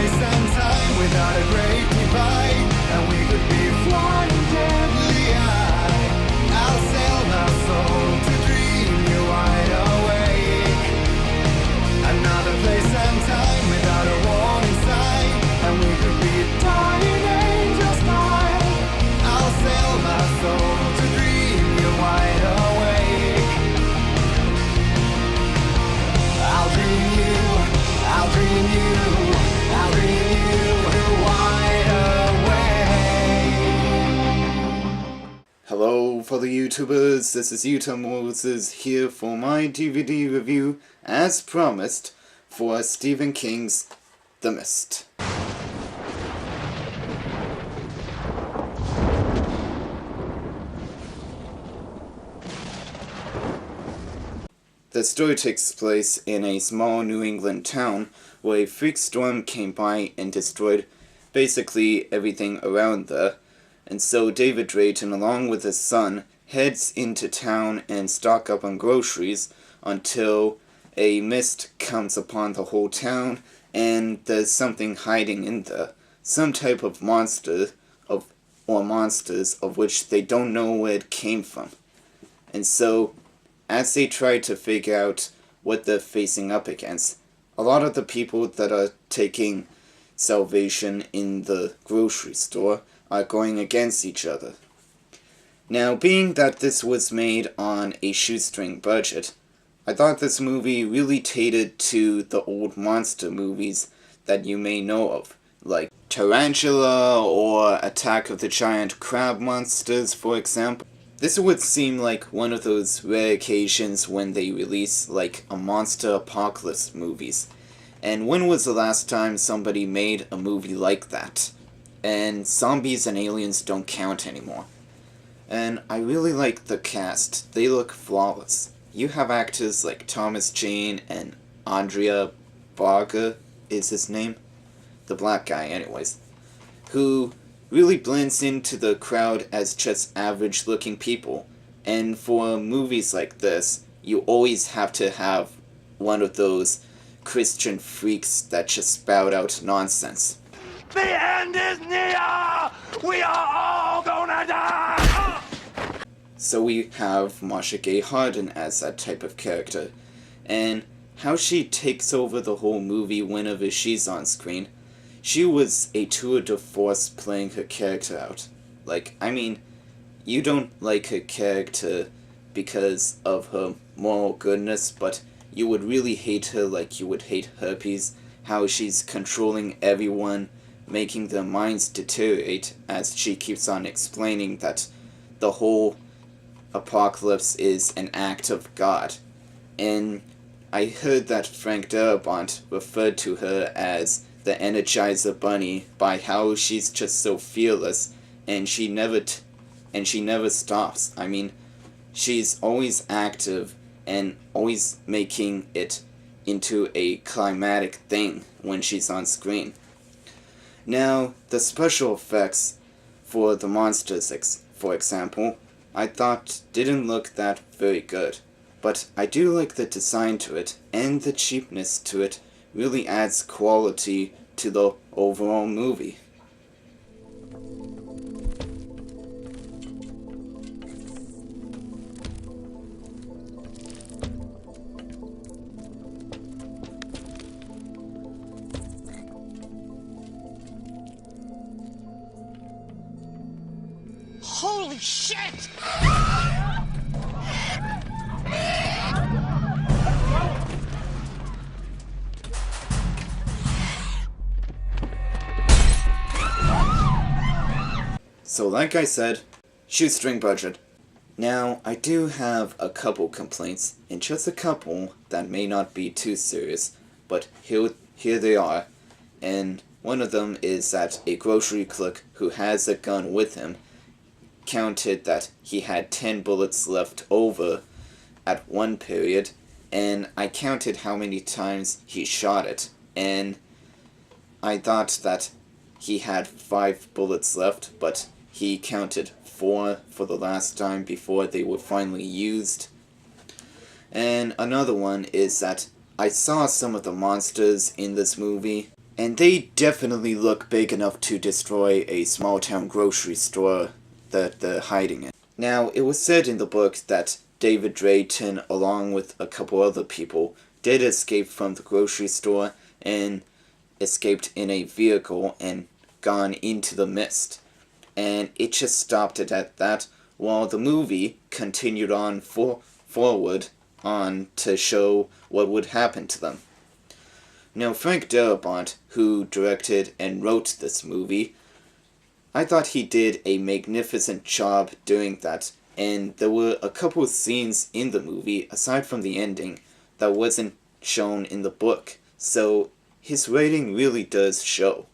place and time without a great divide, and we could be flying deadly high. I'll sell my soul to dream you wide awake. Another place and time without a warning sign, and we could be dying angels night. I'll sell my soul to dream you wide awake. I'll dream you, I'll dream you, I'll dream you wide awake. Hello fellow YouTubers, this is Utah Moses here for my DVD review, as promised, for Stephen King's The Mist. The story takes place in a small New England town where a freak storm came by and destroyed basically everything around there, and so David Drayton, along with his son, heads into town and stock up on groceries until a mist comes upon the whole town and there's something hiding in there. Some type of monster or monsters of which they don't know where it came from. And so, as they try to figure out what they're facing up against, a lot of the people that are taking salvation in the grocery store are going against each other. Now, being that this was made on a shoestring budget, I thought this movie really catered to the old monster movies that you may know of, like Tarantula or Attack of the Giant Crab Monsters, for example. This would seem like one of those rare occasions when they release like a monster apocalypse movies. And when was the last time somebody made a movie like that? And zombies and aliens don't count anymore. And I really like the cast. They look flawless. You have actors like Thomas Jane and Andrea Barga is his name? The black guy anyways. Who really blends into the crowd as just average looking people. And for movies like this, you always have to have one of those Christian freaks that just spout out nonsense. The end is near! We are all gonna die! So we have Marcia Gay Harden as that type of character, and how she takes over the whole movie whenever she's on screen. She was a tour de force playing her character out. Like, I mean, you don't like her character because of her moral goodness, but you would really hate her like you would hate herpes, how she's controlling everyone, making their minds deteriorate, as she keeps on explaining that the whole apocalypse is an act of God. And I heard that Frank Darabont referred to her as the Energizer Bunny by how she's just so fearless, and she never stops. I mean, she's always active and always making it into a climatic thing when she's on screen. Now, the special effects for the monsters, for example, I thought didn't look that very good, but I do like the design to it, and the cheapness to it really adds quality to the overall movie. Holy shit! So like I said, shoestring budget. Now, I do have a couple complaints, and just a couple that may not be too serious, but here they are. And one of them is that a grocery clerk who has a gun with him counted that he had 10 bullets left over at one period, and I counted how many times he shot it, and I thought that he had 5 bullets left, but he counted 4 for the last time before they were finally used. And another one is that I saw some of the monsters in this movie, And they definitely look big enough to destroy a small-town grocery store that they're hiding in. Now, it was said in the book that David Drayton, along with a couple other people, did escape from the grocery store and escaped in a vehicle and gone into the mist. And it just stopped it at that, while the movie continued on forward on to show what would happen to them. Now, Frank Darabont, who directed and wrote this movie, I thought he did a magnificent job doing that, and there were a couple of scenes in the movie, aside from the ending, that wasn't shown in the book, so his writing really does show.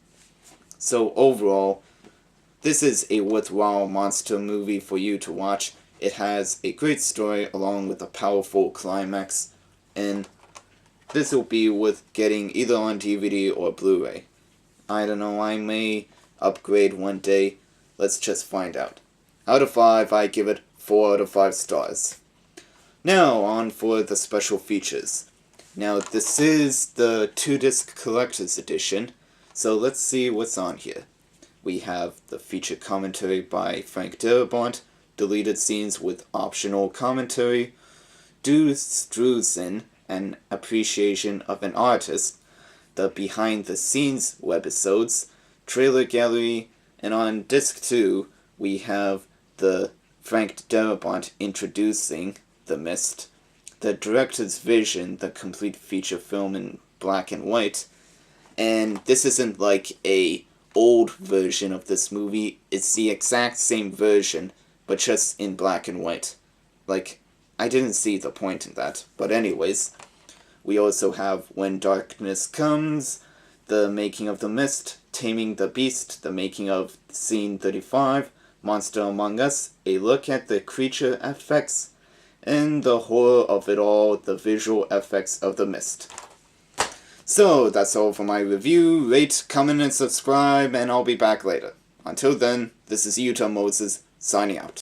So overall, this is a worthwhile monster movie for you to watch. It has a great story along with a powerful climax, and this will be worth getting either on DVD or Blu-ray. I don't know, I may upgrade one day. Let's just find out. Out of 5, I give it 4 out of 5 stars. Now, on for the special features. Now, this is the 2-disc collector's edition, so let's see what's on here. We have the feature commentary by Frank Darabont, deleted scenes with optional commentary, Du Struzan, an appreciation of an artist, the behind-the-scenes webisodes, trailer gallery, and on disc 2, we have the Frank Darabont introducing The Mist, the director's vision, the complete feature film in black and white, and this isn't like a old version of this movie, it's the exact same version, but just in black and white. Like, I didn't see the point in that, but anyways, we also have When Darkness Comes, the making of The Mist, Taming the Beast, the making of Scene 35, Monster Among Us, a look at the creature effects, and the horror of it all, the visual effects of The Mist. So, that's all for my review. Rate, comment, and subscribe, and I'll be back later. Until then, this is Utah Moses, signing out.